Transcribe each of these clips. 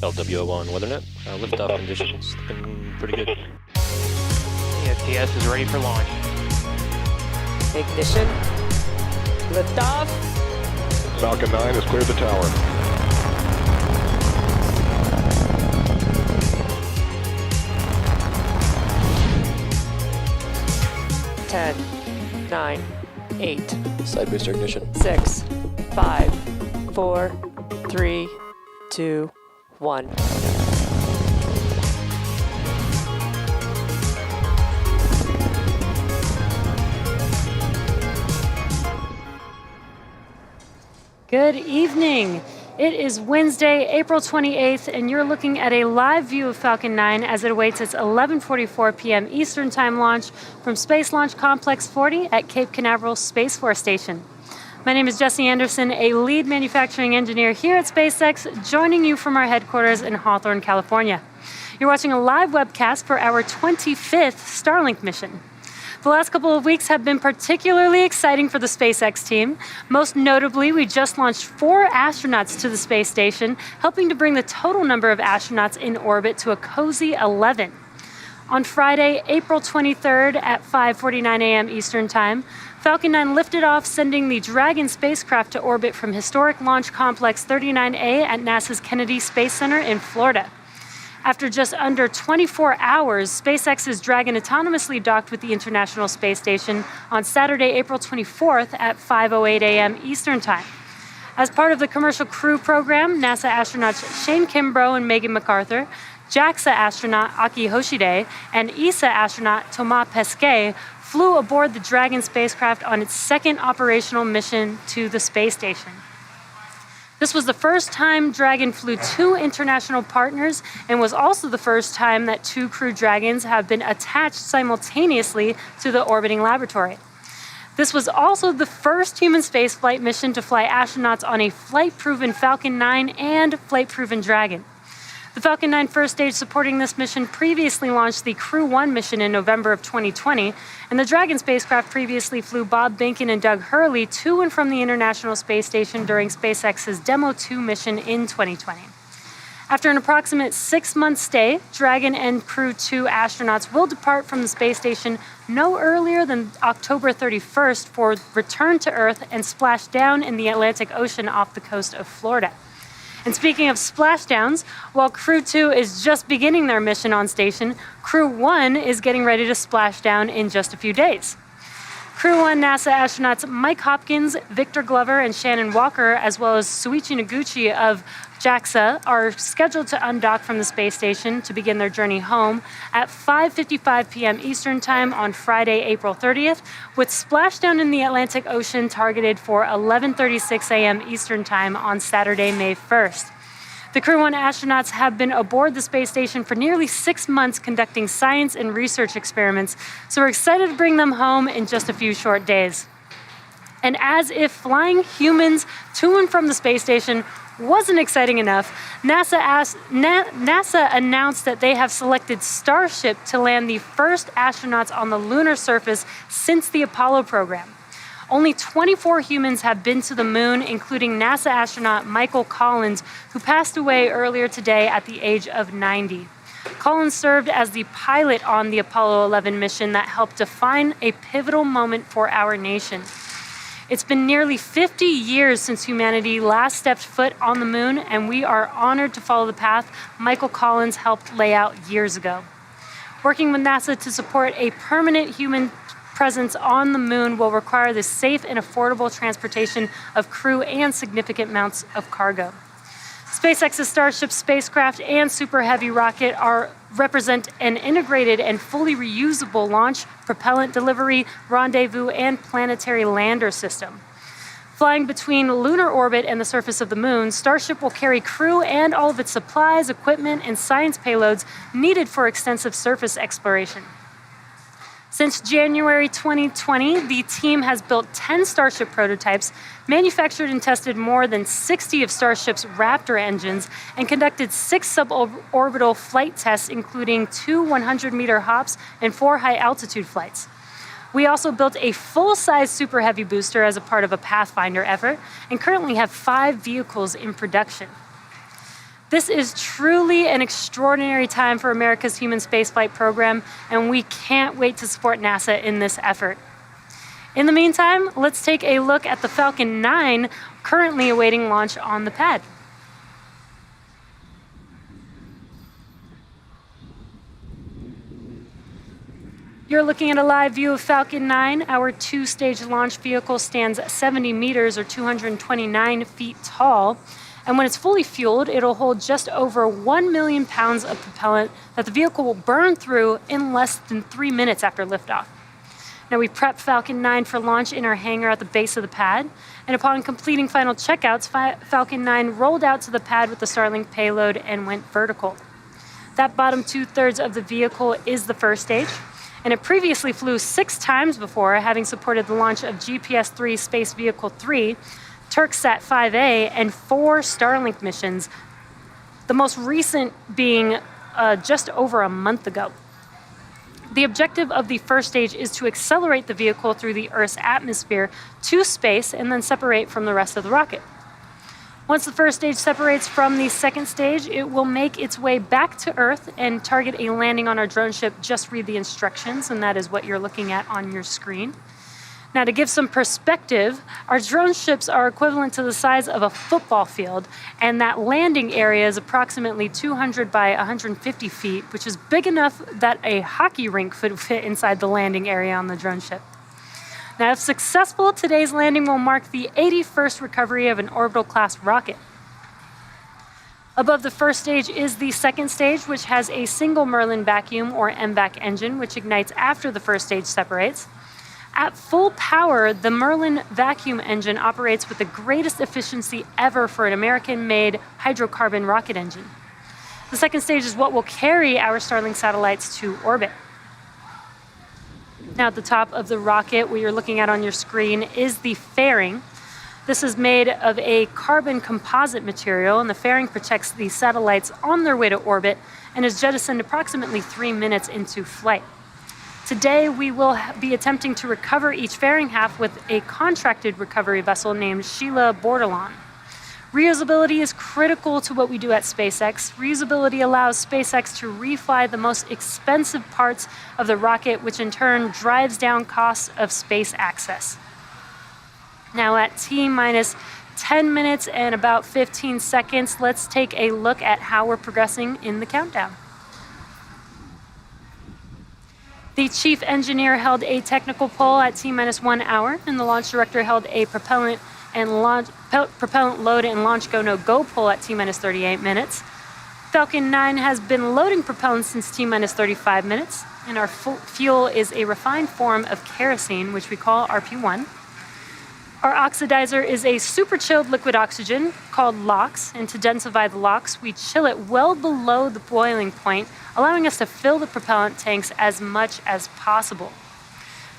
LWO1 WeatherNet. Liftoff conditions looking pretty good. ESTS is ready for launch. Ignition. Liftoff. Falcon 9 has cleared the tower. Ten, 9, 8, Side booster ignition. 6, 5, 4, 3, 2, 1. Good evening. It is Wednesday, April 28th, and you're looking at a live view of Falcon 9 as it awaits its 11:44 p.m. Eastern Time launch from Space Launch Complex 40 at Cape Canaveral Space Force Station. My name is Jesse Anderson, a lead manufacturing engineer here at SpaceX, joining you from our headquarters in Hawthorne, California. You're watching a live webcast for our 25th Starlink mission. The last couple of weeks have been particularly exciting for the SpaceX team. Most notably, we just launched 4 astronauts to the space station, helping to bring the total number of astronauts in orbit to a cozy 11. On Friday, April 23rd at 5:49 a.m. Eastern Time, Falcon 9 lifted off, sending the Dragon spacecraft to orbit from historic Launch Complex 39A at NASA's Kennedy Space Center in Florida. After just under 24 hours, SpaceX's Dragon autonomously docked with the International Space Station on Saturday, April 24th at 5:08 a.m. Eastern Time. As part of the commercial crew program, NASA astronauts Shane Kimbrough and Megan MacArthur, JAXA astronaut Aki Hoshide, and ESA astronaut Thomas Pesquet flew aboard the Dragon spacecraft on its second operational mission to the space station. This was the first time Dragon flew 2 international partners and was also the first time that 2 Crew Dragons have been attached simultaneously to the orbiting laboratory. This was also the first human spaceflight mission to fly astronauts on a flight-proven Falcon 9 and flight-proven Dragon. The Falcon 9 first stage supporting this mission previously launched the Crew 1 mission in November of 2020, and the Dragon spacecraft previously flew Bob Behnken and Doug Hurley to and from the International Space Station during SpaceX's Demo 2 mission in 2020. After an approximate 6-month stay, Dragon and Crew 2 astronauts will depart from the space station no earlier than October 31st for return to Earth and splash down in the Atlantic Ocean off the coast of Florida. And speaking of splashdowns, while Crew 2 is just beginning their mission on station, Crew 1 is getting ready to splash down in just a few days. Crew 1 NASA astronauts Mike Hopkins, Victor Glover, and Shannon Walker, as well as Suichi Noguchi of JAXA, are scheduled to undock from the space station to begin their journey home at 5:55 p.m. Eastern Time on Friday, April 30th, with splashdown in the Atlantic Ocean targeted for 11:36 a.m. Eastern Time on Saturday, May 1st. The Crew 1 astronauts have been aboard the space station for nearly 6 months conducting science and research experiments, so we're excited to bring them home in just a few short days. And as if flying humans to and from the space station wasn't exciting enough, NASA announced that they have selected Starship to land the first astronauts on the lunar surface since the Apollo program. Only 24 humans have been to the moon, including NASA astronaut Michael Collins, who passed away earlier today at the age of 90. Collins served as the pilot on the Apollo 11 mission that helped define a pivotal moment for our nation. It's been nearly 50 years since humanity last stepped foot on the moon, and we are honored to follow the path Michael Collins helped lay out years ago. Working with NASA to support a permanent human presence on the moon will require the safe and affordable transportation of crew and significant amounts of cargo. SpaceX's Starship spacecraft and Super Heavy rocket represent an integrated and fully reusable launch, propellant delivery, rendezvous, and planetary lander system. Flying between lunar orbit and the surface of the moon, Starship will carry crew and all of its supplies, equipment, and science payloads needed for extensive surface exploration. Since January 2020, the team has built 10 Starship prototypes, manufactured and tested more than 60 of Starship's Raptor engines, and conducted 6 suborbital flight tests, including 2 100-meter hops and 4 high-altitude flights. We also built a full-size Super Heavy booster as a part of a Pathfinder effort, and currently have 5 vehicles in production. This is truly an extraordinary time for America's human spaceflight program, and we can't wait to support NASA in this effort. In the meantime, let's take a look at the Falcon 9 currently awaiting launch on the pad. You're looking at a live view of Falcon 9. Our two-stage launch vehicle stands 70 meters or 229 feet tall. And when it's fully fueled, it'll hold just over 1 million pounds of propellant that the vehicle will burn through in less than 3 minutes after liftoff. Now, we prepped Falcon 9 for launch in our hangar at the base of the pad. And upon completing final checkouts, Falcon 9 rolled out to the pad with the Starlink payload and went vertical. That bottom two-thirds of the vehicle is the first stage. And it previously flew 6 times before, having supported the launch of GPS-3 Space Vehicle 3, Turksat 5A, and 4 Starlink missions, the most recent being just over a month ago. The objective of the first stage is to accelerate the vehicle through the Earth's atmosphere to space and then separate from the rest of the rocket. Once the first stage separates from the second stage, it will make its way back to Earth and target a landing on our drone ship. Just read the instructions, and that is what you're looking at on your screen. Now, to give some perspective, our drone ships are equivalent to the size of a football field, and that landing area is approximately 200 by 150 feet, which is big enough that a hockey rink could fit inside the landing area on the drone ship. Now, if successful, today's landing will mark the 81st recovery of an orbital-class rocket. Above the first stage is the second stage, which has a single Merlin vacuum or MVAC engine, which ignites after the first stage separates. At full power, the Merlin vacuum engine operates with the greatest efficiency ever for an American-made hydrocarbon rocket engine. The second stage is what will carry our Starlink satellites to orbit. Now, at the top of the rocket, what you're looking at on your screen is the fairing. This is made of a carbon composite material, and the fairing protects the satellites on their way to orbit and is jettisoned approximately 3 minutes into flight. Today, we will be attempting to recover each fairing half with a contracted recovery vessel named Sheila Bordelon. Reusability is critical to what we do at SpaceX. Reusability allows SpaceX to refly the most expensive parts of the rocket, which in turn drives down costs of space access. Now, at T-minus 10 minutes and about 15 seconds, let's take a look at how we're progressing in the countdown. The chief engineer held a technical poll at T-minus 1 hour, and the launch director held a propellant load and launch go-no-go poll at T-minus 38 minutes. Falcon 9 has been loading propellant since T-minus 35 minutes, and our fuel is a refined form of kerosene, which we call RP1. Our oxidizer is a super chilled liquid oxygen called LOX, and to densify the LOX, we chill it well below the boiling point, allowing us to fill the propellant tanks as much as possible.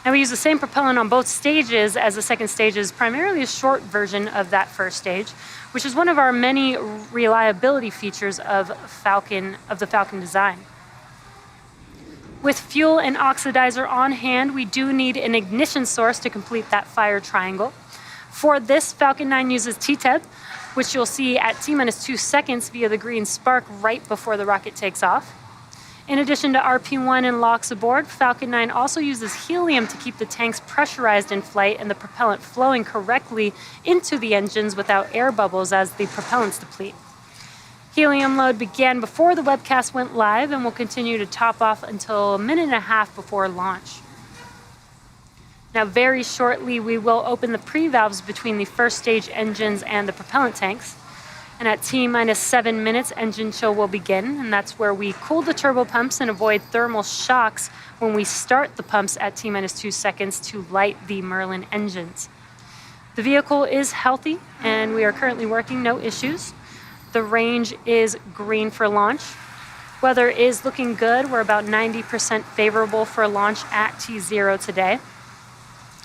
Now, we use the same propellant on both stages, as the second stage is primarily a short version of that first stage, which is one of our many reliability features of the Falcon design. With fuel and oxidizer on hand, we do need an ignition source to complete that fire triangle. For this, Falcon 9 uses TTEB, which you'll see at T-minus 2 seconds via the green spark right before the rocket takes off. In addition to RP1 and LOX aboard, Falcon 9 also uses helium to keep the tanks pressurized in flight and the propellant flowing correctly into the engines without air bubbles as the propellants deplete. Helium load began before the webcast went live and will continue to top off until a minute and a half before launch. Now, very shortly, we will open the pre-valves between the first stage engines and the propellant tanks. And at T-minus 7 minutes, engine chill will begin, and that's where we cool the turbo pumps and avoid thermal shocks when we start the pumps at T-minus 2 seconds to light the Merlin engines. The vehicle is healthy, and we are currently working, no issues. The range is green for launch. Weather is looking good. We're about 90% favorable for launch at T0 today.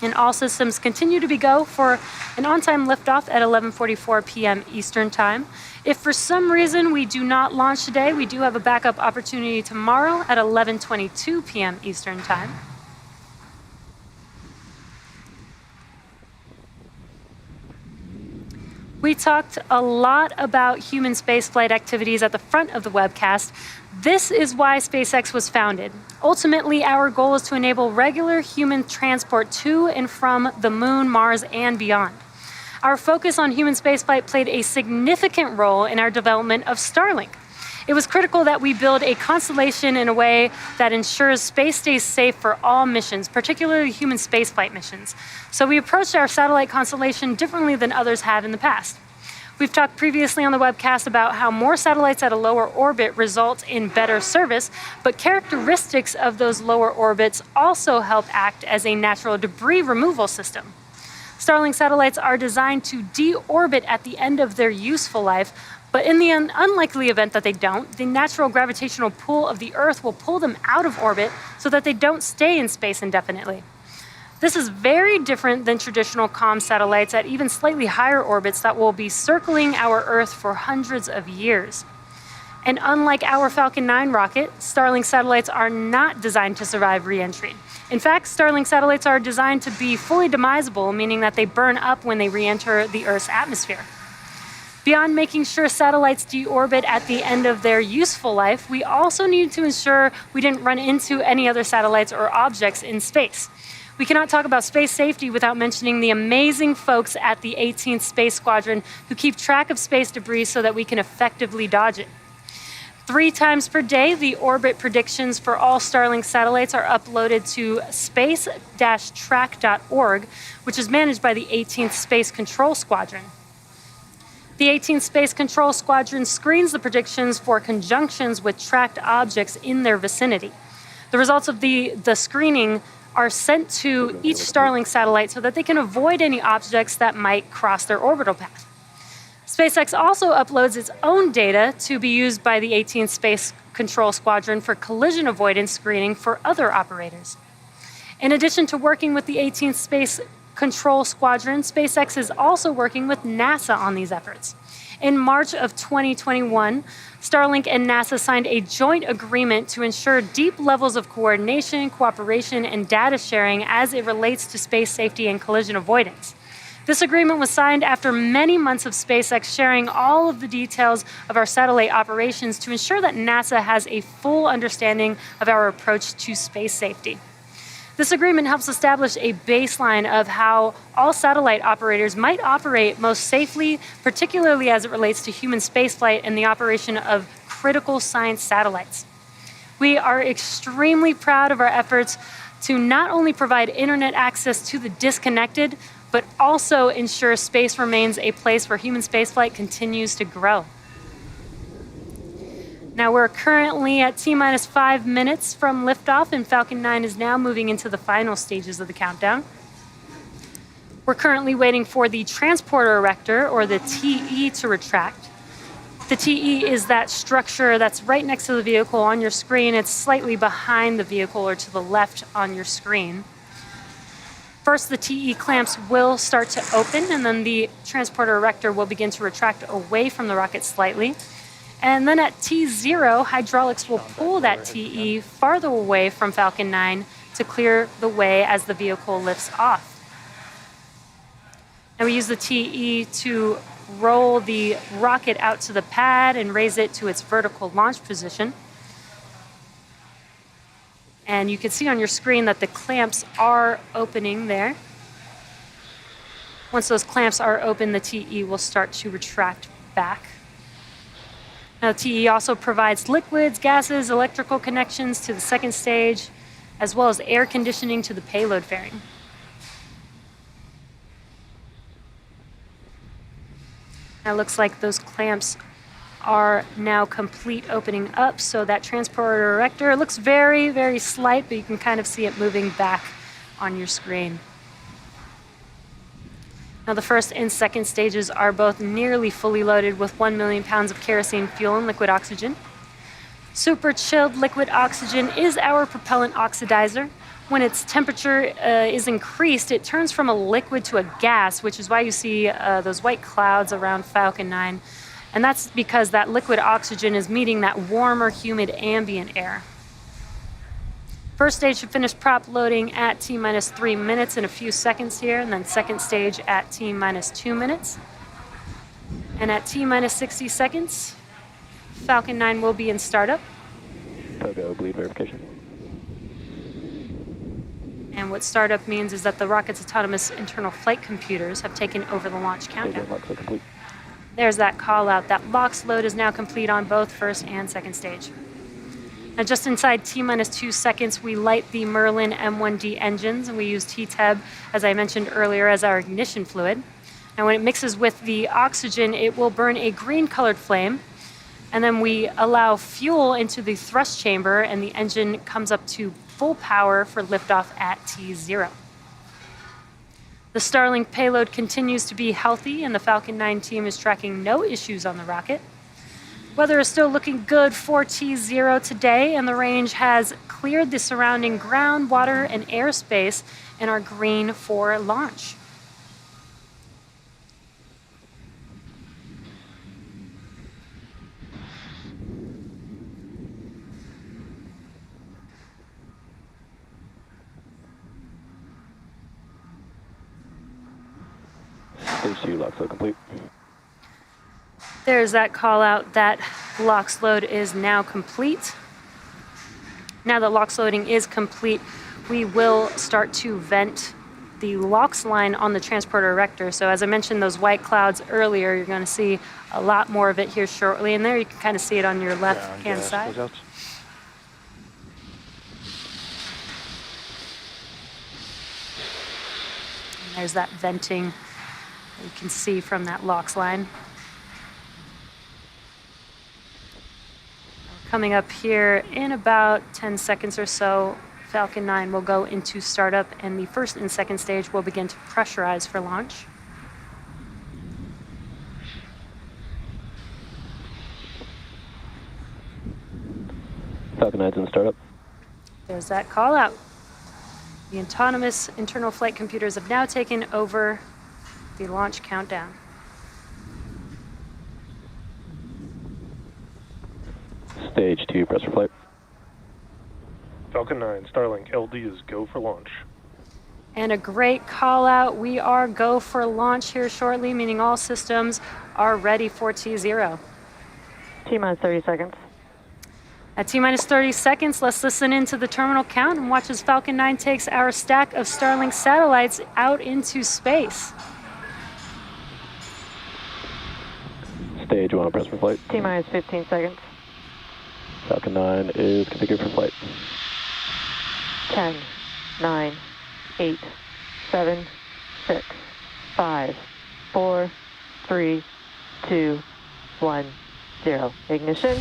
And all systems continue to be go for an on-time liftoff at 11:44 p.m. Eastern Time. If for some reason we do not launch today, we do have a backup opportunity tomorrow at 11:22 p.m. Eastern Time. We talked a lot about human spaceflight activities at the front of the webcast. This is why SpaceX was founded. Ultimately, our goal is to enable regular human transport to and from the moon, Mars, and beyond. Our focus on human spaceflight played a significant role in our development of Starlink. It was critical that we build a constellation in a way that ensures space stays safe for all missions, particularly human spaceflight missions. So we approached our satellite constellation differently than others have in the past. We've talked previously on the webcast about how more satellites at a lower orbit result in better service, but characteristics of those lower orbits also help act as a natural debris removal system. Starlink satellites are designed to deorbit at the end of their useful life, but in the unlikely event that they don't, the natural gravitational pull of the Earth will pull them out of orbit so that they don't stay in space indefinitely. This is very different than traditional comm satellites at even slightly higher orbits that will be circling our Earth for hundreds of years. And unlike our Falcon 9 rocket, Starlink satellites are not designed to survive re-entry. In fact, Starlink satellites are designed to be fully demisable, meaning that they burn up when they re-enter the Earth's atmosphere. Beyond making sure satellites deorbit at the end of their useful life, we also need to ensure we didn't run into any other satellites or objects in space. We cannot talk about space safety without mentioning the amazing folks at the 18th Space Squadron who keep track of space debris so that we can effectively dodge it. 3 times per day, the orbit predictions for all Starlink satellites are uploaded to space-track.org, which is managed by the 18th Space Control Squadron. The 18th Space Control Squadron screens the predictions for conjunctions with tracked objects in their vicinity. The results of the screening are sent to each Starlink satellite so that they can avoid any objects that might cross their orbital path. SpaceX also uploads its own data to be used by the 18th Space Control Squadron for collision avoidance screening for other operators. In addition to working with the 18th Space Control Squadron, SpaceX is also working with NASA on these efforts. In March of 2021, Starlink and NASA signed a joint agreement to ensure deep levels of coordination, cooperation, and data sharing as it relates to space safety and collision avoidance. This agreement was signed after many months of SpaceX sharing all of the details of our satellite operations to ensure that NASA has a full understanding of our approach to space safety. This agreement helps establish a baseline of how all satellite operators might operate most safely, particularly as it relates to human spaceflight and the operation of critical science satellites. We are extremely proud of our efforts to not only provide internet access to the disconnected, but also ensure space remains a place where human spaceflight continues to grow. Now we're currently at T-minus 5 minutes from liftoff, and Falcon 9 is now moving into the final stages of the countdown. We're currently waiting for the transporter erector, or the TE, to retract. The TE is that structure that's right next to the vehicle on your screen. It's slightly behind the vehicle or to the left on your screen. First, the TE clamps will start to open, and then the transporter erector will begin to retract away from the rocket slightly. And then at T0, hydraulics will pull that TE farther away from Falcon 9 to clear the way as the vehicle lifts off. Now we use the TE to roll the rocket out to the pad and raise it to its vertical launch position. And you can see on your screen that the clamps are opening there. Once those clamps are open, the TE will start to retract back. Now, the TE also provides liquids, gases, electrical connections to the second stage, as well as air conditioning to the payload fairing. Now, it looks like those clamps are now complete opening up, so that transporter erector looks very, very slight, but you can kind of see it moving back on your screen. Now, the first and second stages are both nearly fully loaded with 1 million pounds of kerosene fuel and liquid oxygen. Super chilled liquid oxygen is our propellant oxidizer. When its temperature is increased, it turns from a liquid to a gas, which is why you see those white clouds around Falcon 9. And that's because that liquid oxygen is meeting that warmer, humid ambient air. First stage should finish prop loading at T-minus 3 minutes in a few seconds here, and then second stage at T-minus 2 minutes. And at T-minus 60 seconds, Falcon 9 will be in startup. Togo, bleed verification. And what startup means is that the rocket's autonomous internal flight computers have taken over the launch countdown. Lock load complete. There's that call out. That LOX load is now complete on both first and second stage. Now just inside T-minus 2 seconds, we light the Merlin M1D engines, and we use TTEB, as I mentioned earlier, as our ignition fluid. And when it mixes with the oxygen, it will burn a green-colored flame. And then we allow fuel into the thrust chamber, and the engine comes up to full power for liftoff at T0. The Starlink payload continues to be healthy, and the Falcon 9 team is tracking no issues on the rocket. Weather is still looking good for T0 today, and the range has cleared the surrounding ground, water, and airspace and are green for launch. Stage 2, lock load complete. There's that call out that LOX load is now complete. Now that LOX loading is complete, we will start to vent the LOX line on the transporter erector. So as I mentioned, those white clouds earlier, you're going to see a lot more of it here shortly. And there you can kind of see it on your left-hand side. And there's that venting that you can see from that LOX line. Coming up here in about 10 seconds or so, Falcon 9 will go into startup, and the first and second stage will begin to pressurize for launch. Falcon 9's in startup. There's that call out. The autonomous internal flight computers have now taken over the launch countdown. Stage 2, press for flight. Falcon 9, Starlink, LD is go for launch. And a great call out. We are go for launch here shortly, meaning all systems are ready for T0. T-minus 30 seconds. At T-minus 30 seconds, let's listen into the terminal count and watch as Falcon 9 takes our stack of Starlink satellites out into space. Stage 1, press for flight. T-minus 15 seconds. Falcon 9 is configured for flight. 10, 9, 8, 7, 6, 5, 4, 3, 2, 1, 0. Ignition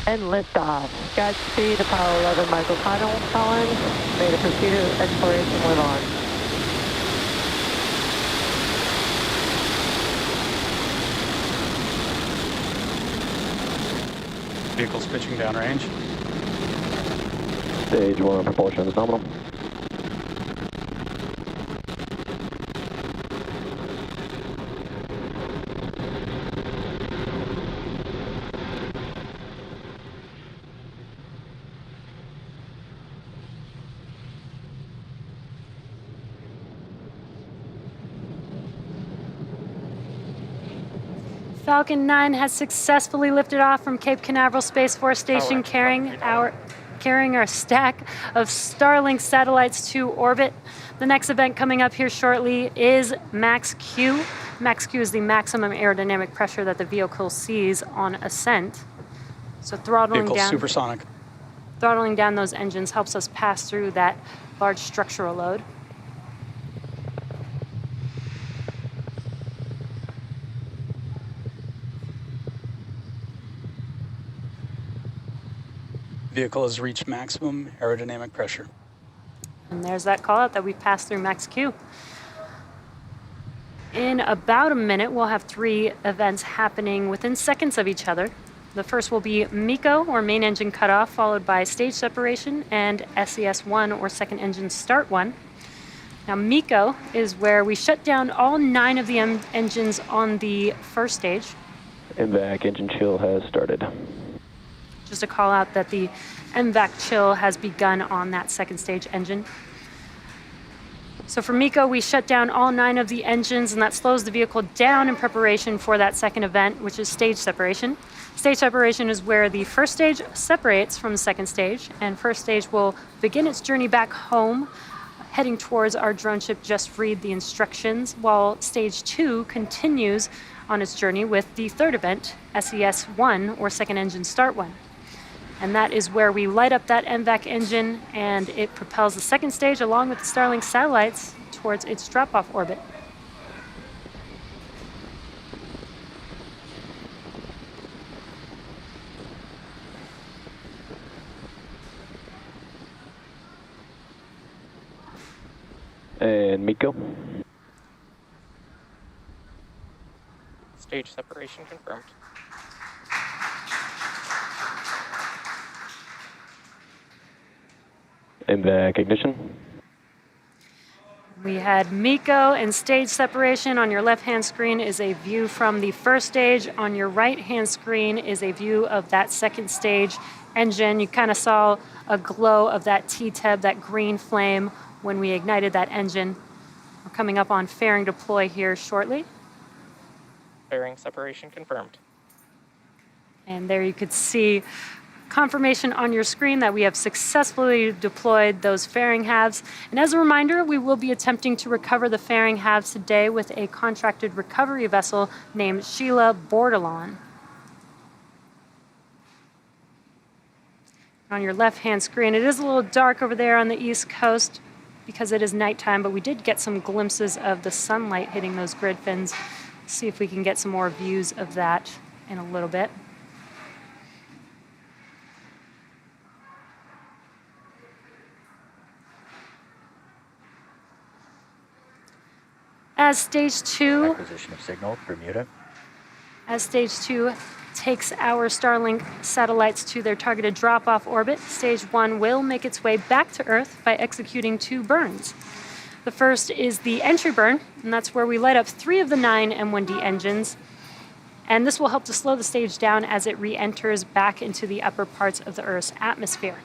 and liftoff. Godspeed, Apollo 11 microcolumns. May the pursuit of exploration live on. Vehicles pitching downrange. Stage 1, propulsion is nominal. Falcon 9 has successfully lifted off from Cape Canaveral Space Force Station, carrying our stack of Starlink satellites to orbit. The next event coming up here shortly is Max Q. Max Q is the maximum aerodynamic pressure that the vehicle sees on ascent. So throttling down those engines helps us pass through that large structural load. Vehicle has reached maximum aerodynamic pressure. And there's that call out that we passed through Max Q. In about a minute, we'll have 3 events happening within seconds of each other. The first will be MECO, or main engine cutoff, followed by stage separation, and SES1, or second engine start 1. Now, MECO is where we shut down all 9 of the engines on the first stage. MVAC engine chill has started. Just a call out that the MVAC chill has begun on that second stage engine. So for MECO, we shut down all 9 of the engines, and that slows the vehicle down in preparation for that second event, which is stage separation. Stage separation is where the first stage separates from the second stage, and first stage will begin its journey back home, heading towards our drone ship Just Read the Instructions, while stage 2 continues on its journey with the third event, SES-1, or Second Engine Start 1. And that is where we light up that MVAC engine, and it propels the second stage along with the Starlink satellites towards its drop-off orbit. And MECO. Stage separation confirmed. MVAC ignition. We had MECO and stage separation. On your left-hand screen is a view from the first stage. On your right-hand screen is a view of that second stage engine. You kind of saw a glow of that T-TEB, that green flame, when we ignited that engine. We're coming up on fairing deploy here shortly. Fairing separation confirmed. And there you could see confirmation on your screen that we have successfully deployed those fairing halves. And as a reminder, we will be attempting to recover the fairing halves today with a contracted recovery vessel named Sheila Bordelon. On your left-hand screen, it is a little dark over there on the East Coast because it is nighttime, but we did get some glimpses of the sunlight hitting those grid fins. See if we can get some more views of that in a little bit. As stage 2 Acquisition of signal, Bermuda. As stage 2 takes our Starlink satellites to their targeted drop-off orbit, stage 1 will make its way back to Earth by executing 2 burns. The first is the entry burn, and that's where we light up 3 of the 9 M1D engines. And this will help to slow the stage down as it re-enters back into the upper parts of the Earth's atmosphere.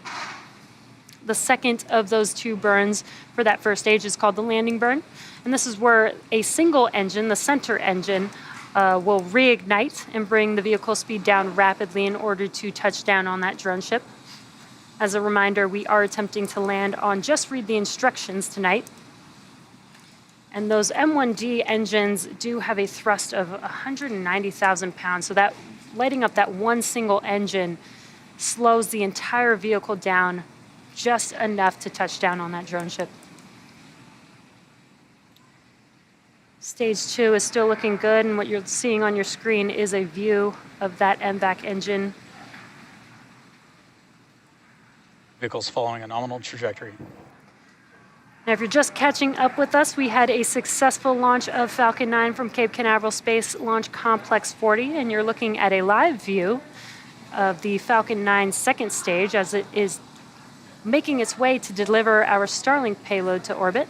The second of those 2 burns for that first stage is called the landing burn. And this is where a single engine, the center engine, will reignite and bring the vehicle speed down rapidly in order to touch down on that drone ship. As a reminder, we are attempting to land on Just Read the Instructions tonight. And those M1D engines do have a thrust of 190,000 pounds. So that lighting up that one single engine slows the entire vehicle down just enough to touch down on that drone ship. Stage 2 is still looking good, and what you're seeing on your screen is a view of that MVAC engine. Vehicle's following a nominal trajectory. Now, if you're just catching up with us, we had a successful launch of Falcon 9 from Cape Canaveral Space Launch Complex 40, and you're looking at a live view of the Falcon 9 second stage as it is making its way to deliver our Starlink payload to orbit.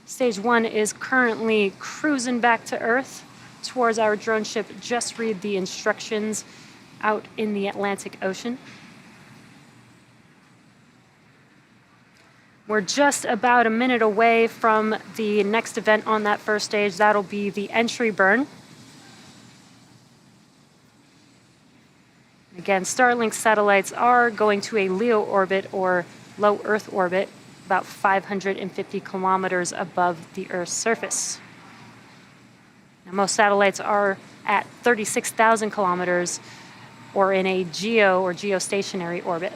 Stage 1 is currently cruising back to Earth towards our drone ship Just Read the Instructions out in the Atlantic Ocean. We're just about a minute away from the next event on that first stage. That'll be the entry burn. Again, Starlink satellites are going to a LEO orbit or low Earth orbit, about 550 kilometers above the Earth's surface. Now, most satellites are at 36,000 kilometers or in a geo or geostationary orbit.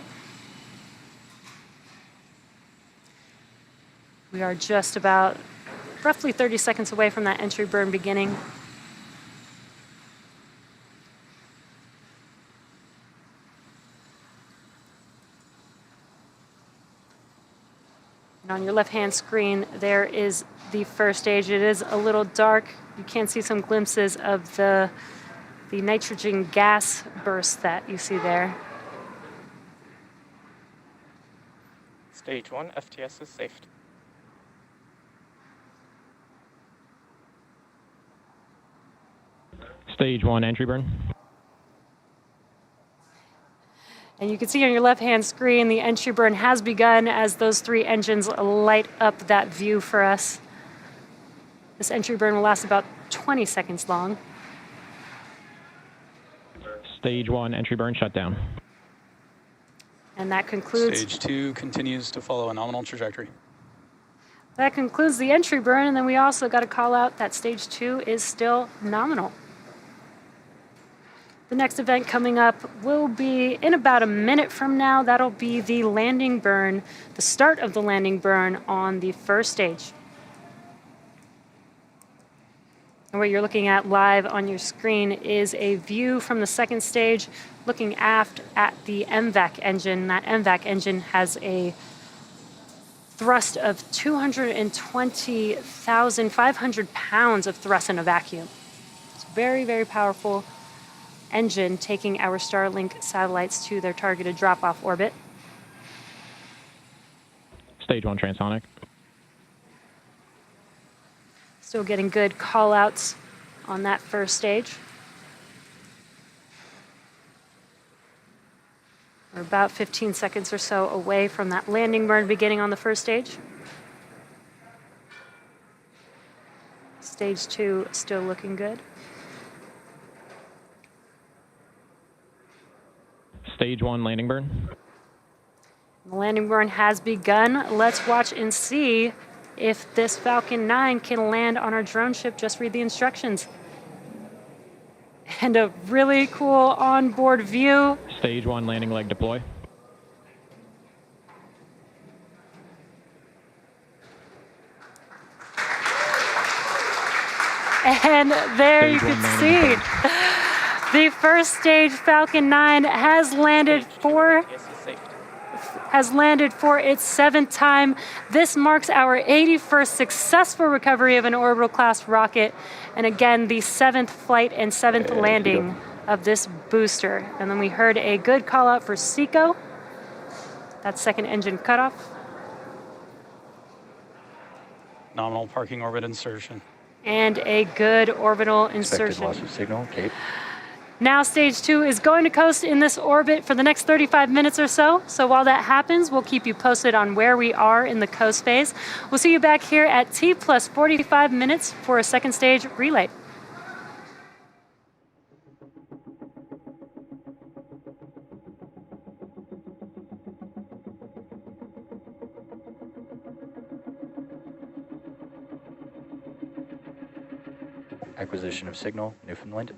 We are just about roughly 30 seconds away from that entry burn beginning. And on your left-hand screen, there is the first stage. It is a little dark. You can see some glimpses of the nitrogen gas burst that you see there. Stage 1, FTS is safe. Stage 1 entry burn. And you can see on your left-hand screen, the entry burn has begun as those 3 engines light up that view for us. This entry burn will last about 20 seconds long. Stage 1 entry burn shutdown. And that concludes... Stage 2 continues to follow a nominal trajectory. That concludes the entry burn, and then we also got to call out that stage 2 is still nominal. The next event coming up will be in about a minute from now. That'll be the landing burn, the start of the landing burn on the first stage. And what you're looking at live on your screen is a view from the second stage looking aft at the MVAC engine. That MVAC engine has a thrust of 220,500 pounds of thrust in a vacuum. It's very, very powerful engine taking our Starlink satellites to their targeted drop-off orbit. Stage 1 transonic. Still getting good call-outs on that first stage. We're about 15 seconds or so away from that landing burn beginning on the first stage. Stage 2 still looking good. Stage 1 landing burn. The landing burn has begun. Let's watch and see if this Falcon 9 can land on our drone ship. Just read the instructions. And a really cool onboard view. Stage 1 landing leg deploy. And there you Stage can 1 see landing the first stage Falcon 9 has landed for its 7th time. This marks our 81st successful recovery of an orbital class rocket, and again the 7th flight and 7th landing of this booster. And then we heard a good call out for SECO. That's second engine cutoff. Nominal parking orbit insertion. And a good orbital insertion. Expected loss of signal, Cape. Now stage 2 is going to coast in this orbit for the next 35 minutes or so. So while that happens, we'll keep you posted on where we are in the coast phase. We'll see you back here at T plus 45 minutes for a second stage relay. Acquisition of signal, Newfoundland.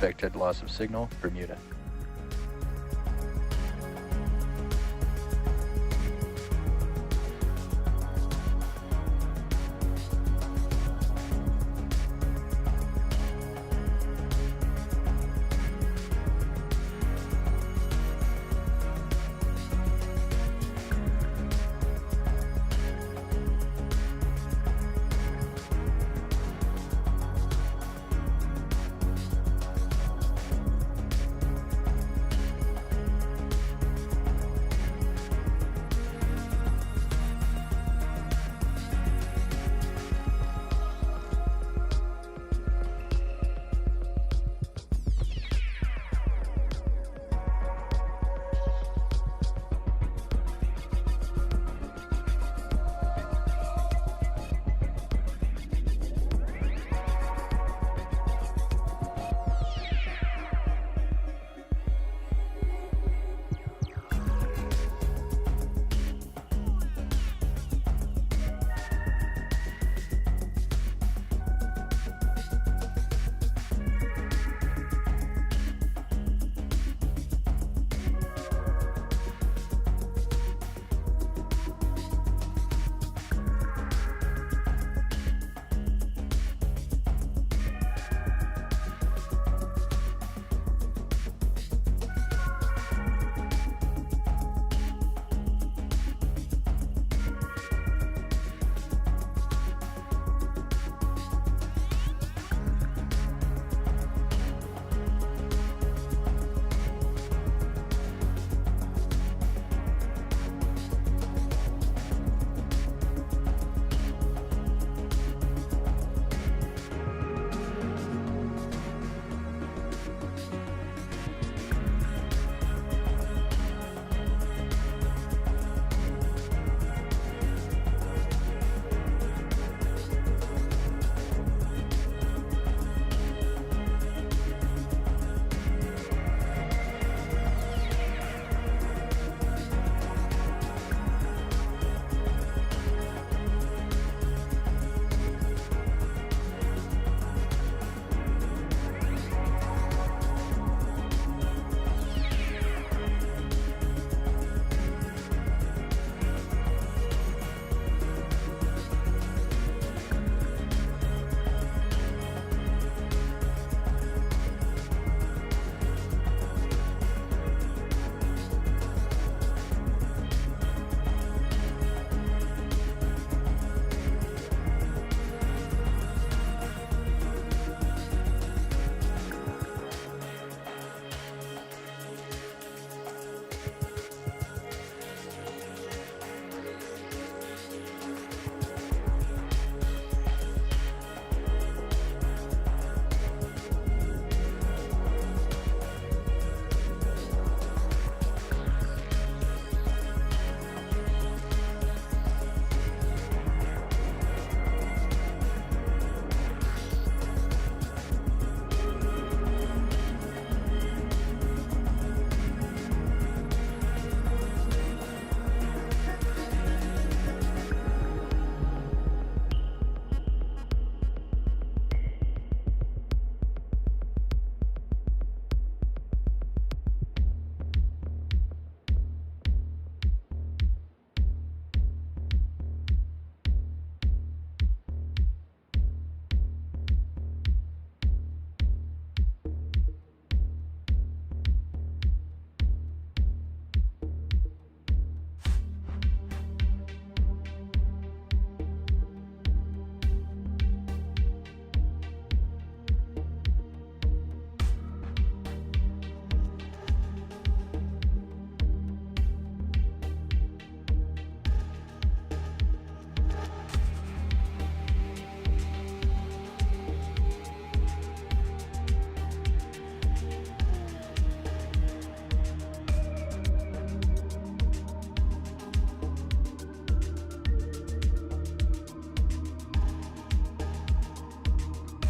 Expected loss of signal, Bermuda.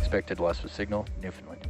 Expected loss of signal, Newfoundland.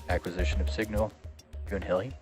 Acquisition of signal, Goonhilly.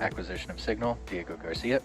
Acquisition of signal, Diego Garcia.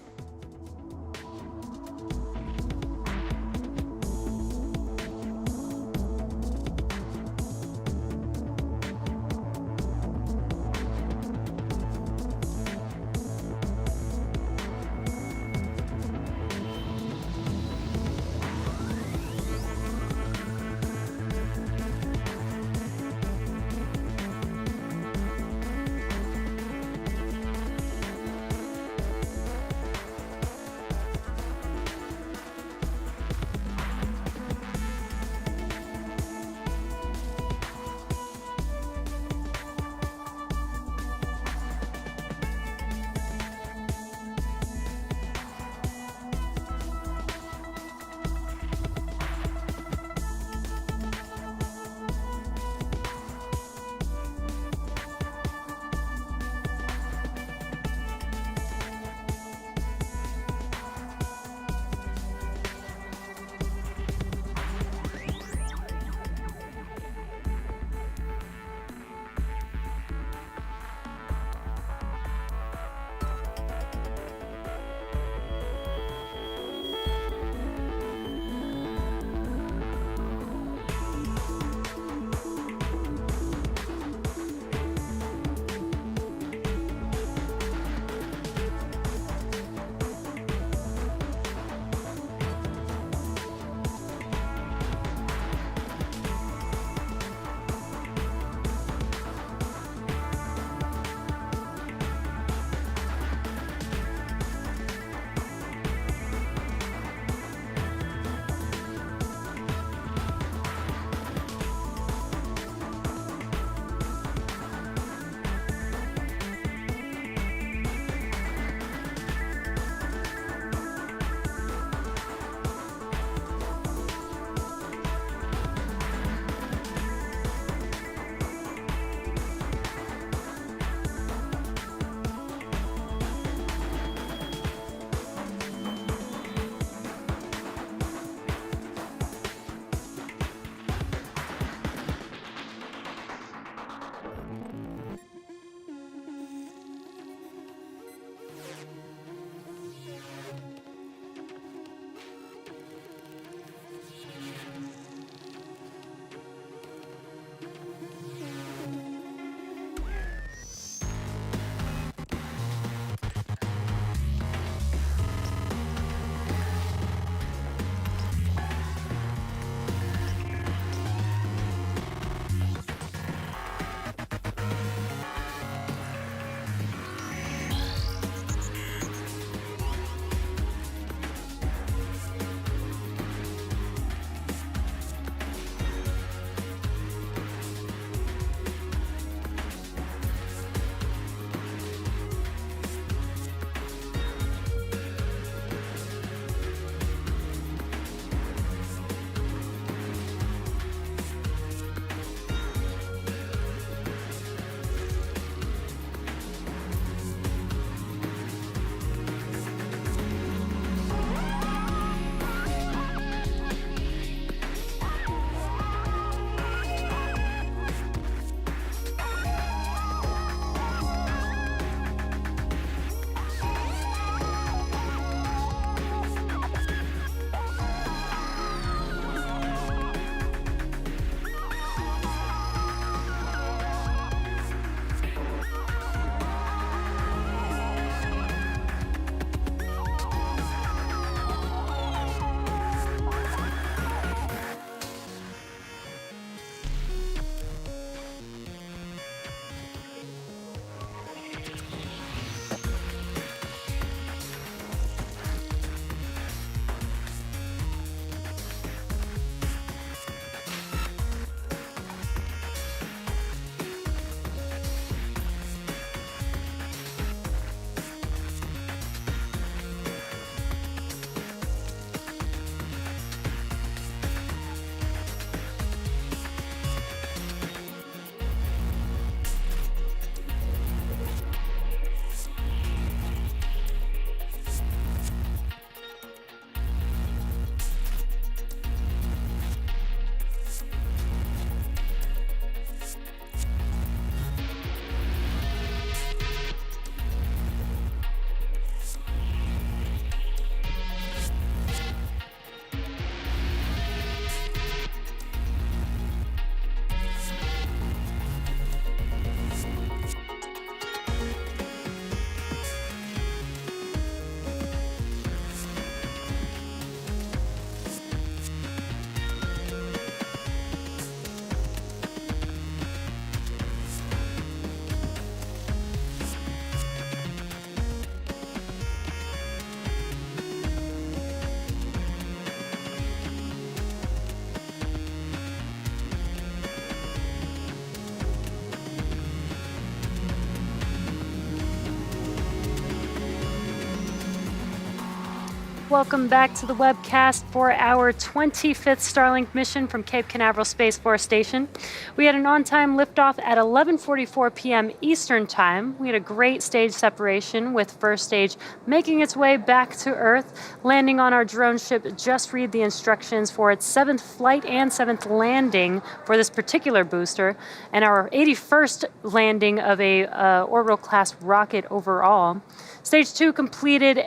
Welcome back to the webcast for our 25th Starlink mission from Cape Canaveral Space Force Station. We had an on-time liftoff at 11:44 p.m. Eastern Time. We had a great stage separation with first stage making its way back to Earth, landing on our drone ship. Just read the instructions for its 7th flight and 7th landing for this particular booster, and our 81st landing of a orbital class rocket overall. Stage 2 completed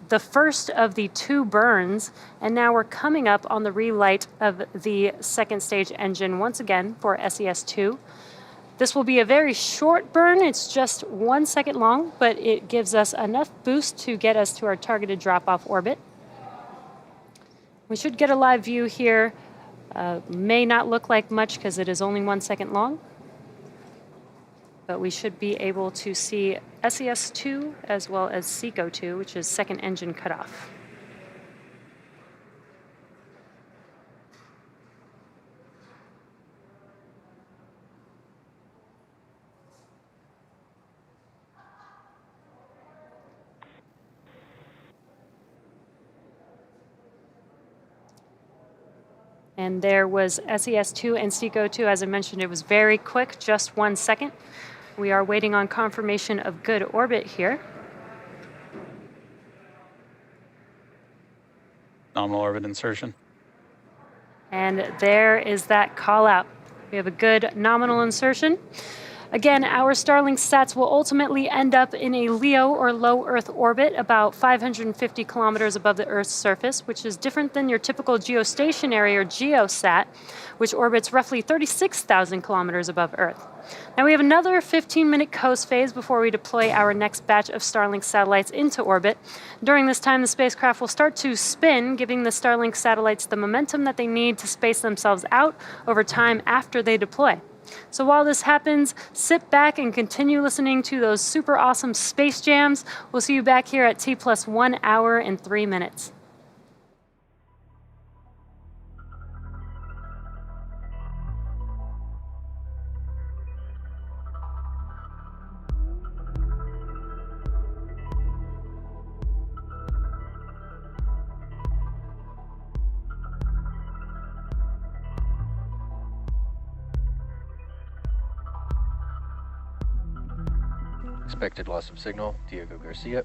the first of the 2 burns, and now we're coming up on the relight of the second stage engine once again for SES-2. This will be a very short burn. It's just 1 second long, but it gives us enough boost to get us to our targeted drop-off orbit. We should get a live view here. May not look like much because it is only 1 second long, but we should be able to see SES-2 as well as SECO-2, which is second engine cutoff. And there was SES-2 and SECO-2. As I mentioned, it was very quick, just 1 second. We are waiting on confirmation of good orbit here. Nominal orbit insertion. And there is that call out. We have a good nominal insertion. Again, our Starlink sats will ultimately end up in a LEO or low Earth orbit about 550 kilometers above the Earth's surface, which is different than your typical geostationary or GeoSat, which orbits roughly 36,000 kilometers above Earth. Now we have another 15-minute coast phase before we deploy our next batch of Starlink satellites into orbit. During this time, the spacecraft will start to spin, giving the Starlink satellites the momentum that they need to space themselves out over time after they deploy. So while this happens, sit back and continue listening to those super awesome space jams. We'll see you back here at T+1 hour and 3 minutes. Expected loss of signal, Diego Garcia.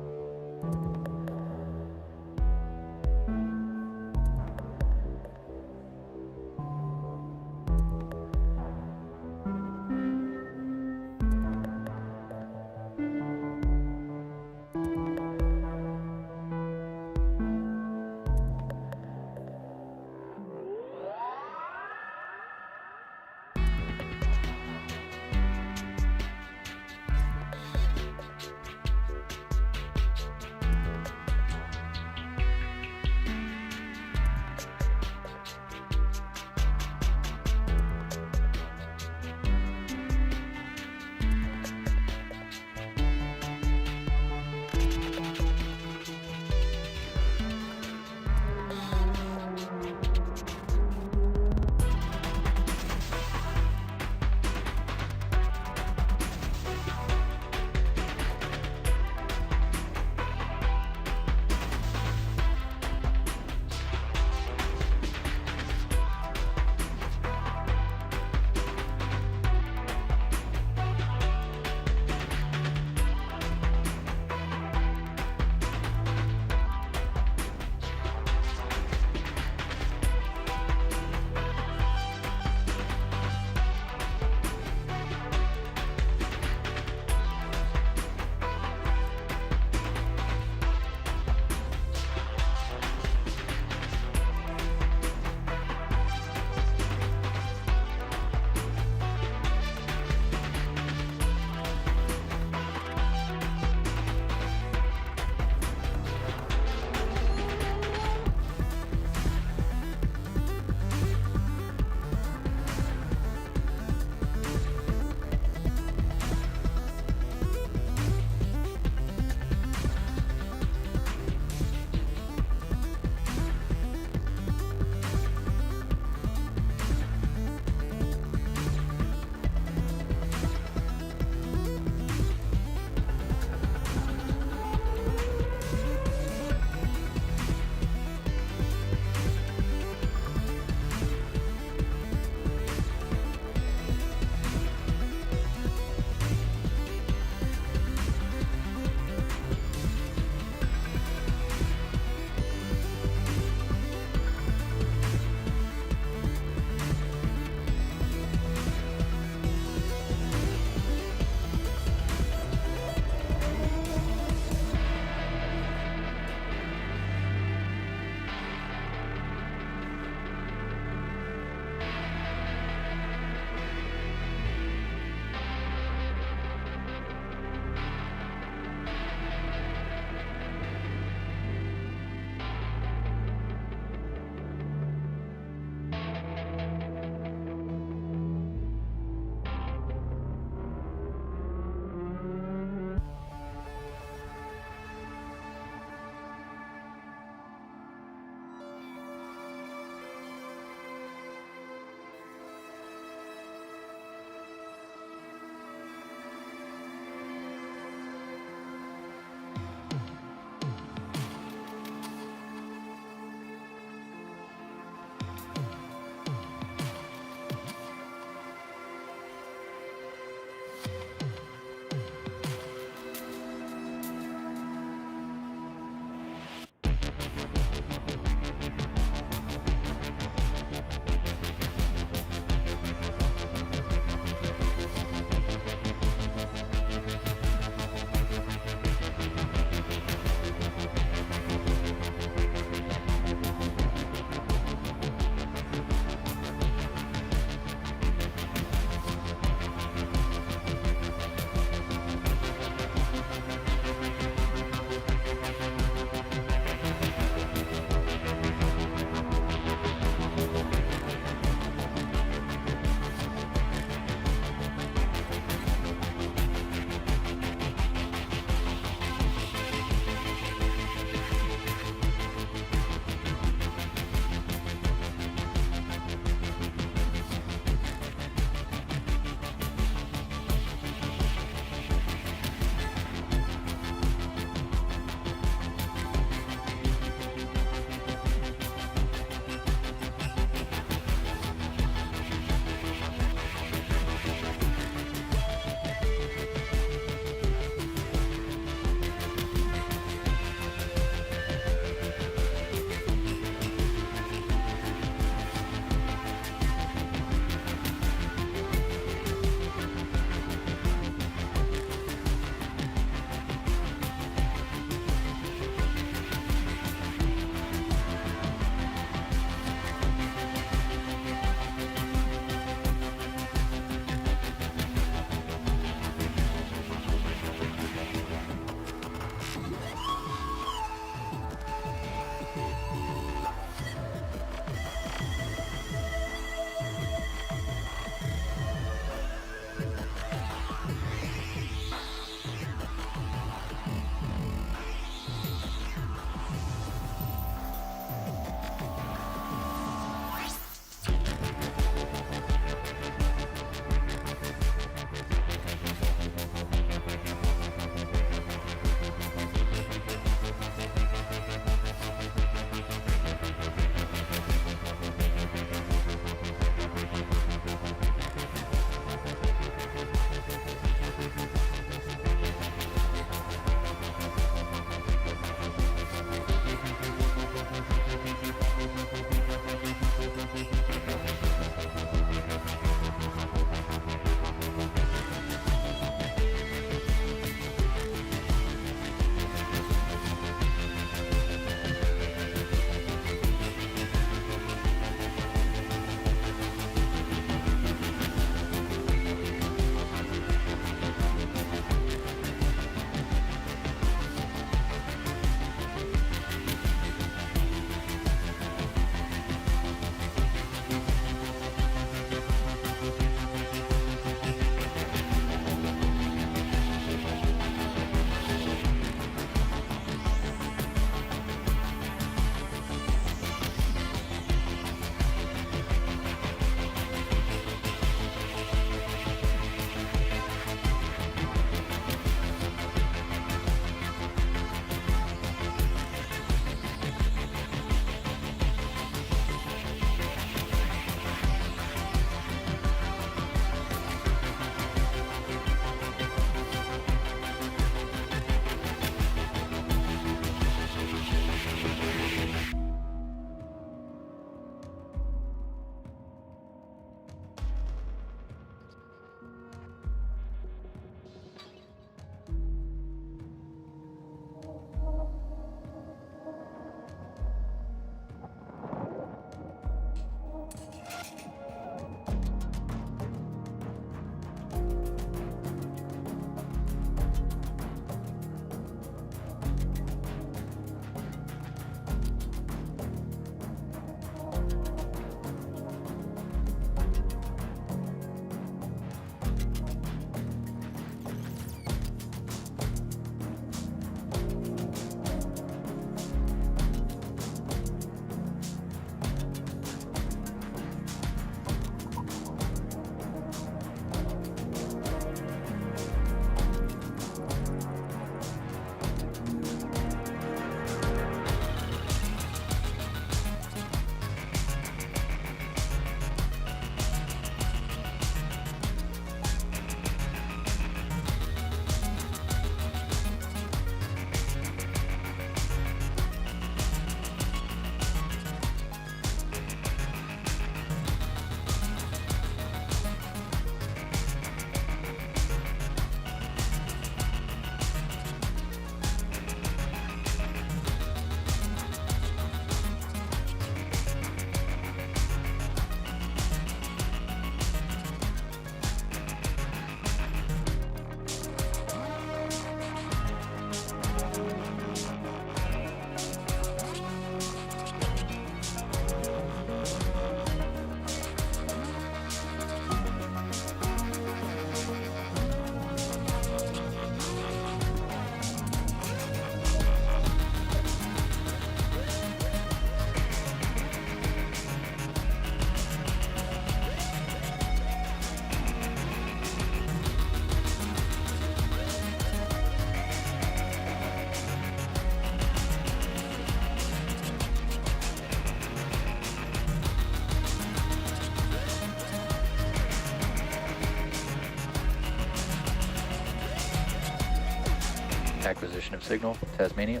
Acquisition of signal, Tasmania.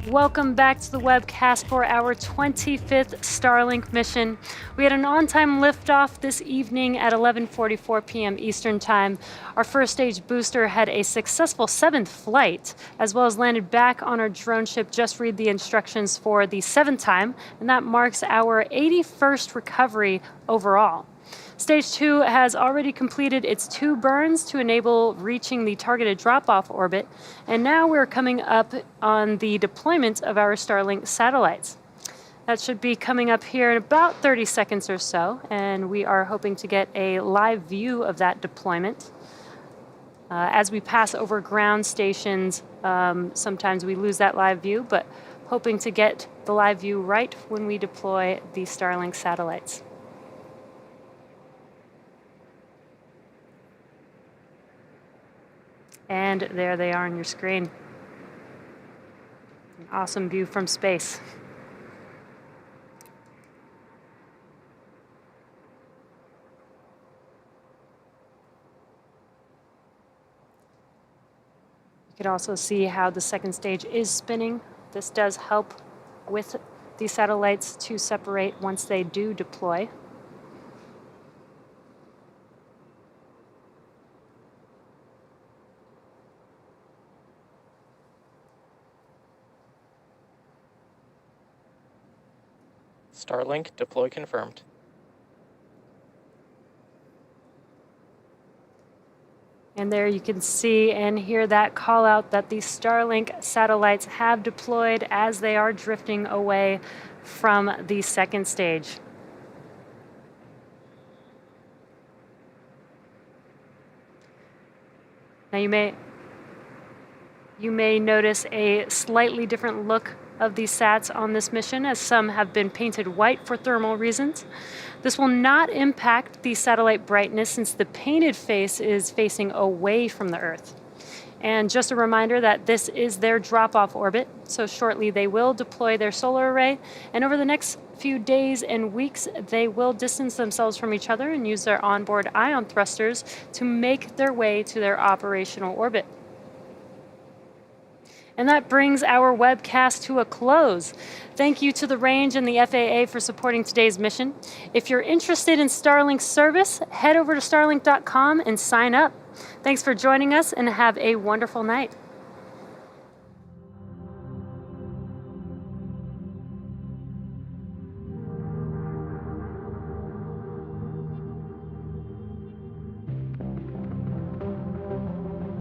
Welcome back to the webcast for our 25th Starlink mission. We had an on-time liftoff this evening at 11:44 p.m. Eastern Time. Our first stage booster had a successful 7th flight, as well as landed back on our drone ship. Just read the instructions for the 7th time, and that marks our 81st recovery overall. Stage 2 has already completed its 2 burns to enable reaching the targeted drop-off orbit, and now we're coming up on the deployment of our Starlink satellites. That should be coming up here in about 30 seconds or so, and we are hoping to get a live view of that deployment. As we pass over ground stations, sometimes we lose that live view, but hoping to get the live view right when we deploy the Starlink satellites. And there they are on your screen. An awesome view from space. You can also see how the second stage is spinning. This does help with the satellites to separate once they do deploy. Starlink deploy confirmed. And there you can see and hear that call out that the Starlink satellites have deployed as they are drifting away from the second stage. Now you may notice a slightly different look of these sats on this mission, as some have been painted white for thermal reasons. This will not impact the satellite brightness since the painted face is facing away from the Earth. And just a reminder that this is their drop-off orbit, so shortly they will deploy their solar array, and over the next few days and weeks, they will distance themselves from each other and use their onboard ion thrusters to make their way to their operational orbit. And that brings our webcast to a close. Thank you to the range and the FAA for supporting today's mission. If you're interested in Starlink service, head over to starlink.com and sign up. Thanks for joining us and have a wonderful night.